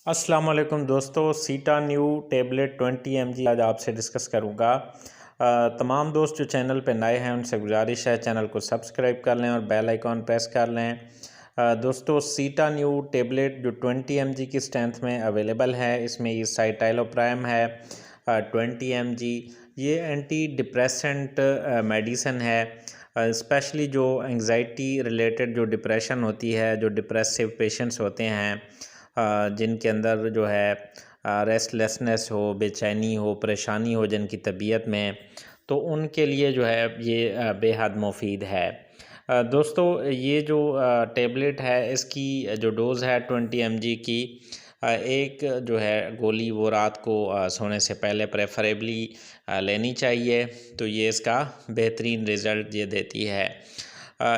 अस्सलाम वालेकुम दोस्तों, सीटा न्यू टेबलेट 20 mg आज आपसे डिस्कस करूँगा। तमाम दोस्त जो चैनल पे नए हैं उनसे गुजारिश है चैनल को सब्सक्राइब कर लें और बेल आइकॉन प्रेस कर लें। दोस्तों, सीटा न्यू टेबलेट जो 20 mg की स्ट्रेंथ में अवेलेबल है, इसमें ये साइटाइलोप्राइम है 20 mg। ये एंटी डिप्रेसेंट मेडिसन है। स्पेशली जो एंजाइटी रिलेटेड जो डिप्रेशन होती है, जो डिप्रेसिव पेशेंट्स होते हैं जिनके अंदर जो है रेस्टलेसनेस हो, बेचैनी हो, परेशानी हो जिनकी तबीयत में, तो उनके लिए जो है ये बेहद मुफीद है। दोस्तों, ये जो टेबलेट है इसकी जो डोज़ है 20 mg की, एक जो है गोली वो रात को सोने से पहले प्रेफरेबली लेनी चाहिए। तो ये इसका बेहतरीन रिज़ल्ट ये देती है।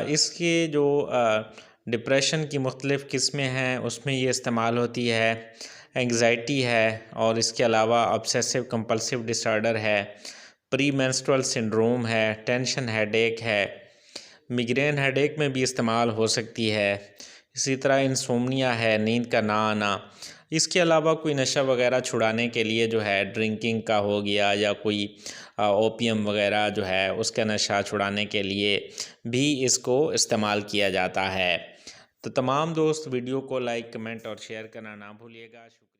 इसके जो डिप्रेशन की मुख्तलिफ़ किस्में हैं उसमें ये इस्तेमाल होती है। एंग्ज़ाइटी है और इसके अलावा ऑब्सेसिव कंपल्सिव डिसऑर्डर है, प्री मेंस्ट्रुअल सिंड्रोम है, टेंशन हेडेक है, मिग्रेन हेडेक में भी इस्तेमाल हो सकती है। इसी तरह इंसोम्निया है, नींद का ना आना। इसके अलावा कोई नशा वगैरह छुड़ाने के लिए जो है ड्रिंकिंग का हो गया या कोई ओपियम वगैरह जो है उसका नशा छुड़ाने के लिए भी इसको इस्तेमाल किया जाता है। तो तमाम दोस्त वीडियो को लाइक, कमेंट और शेयर करना ना भूलिएगा। शुक्रिया।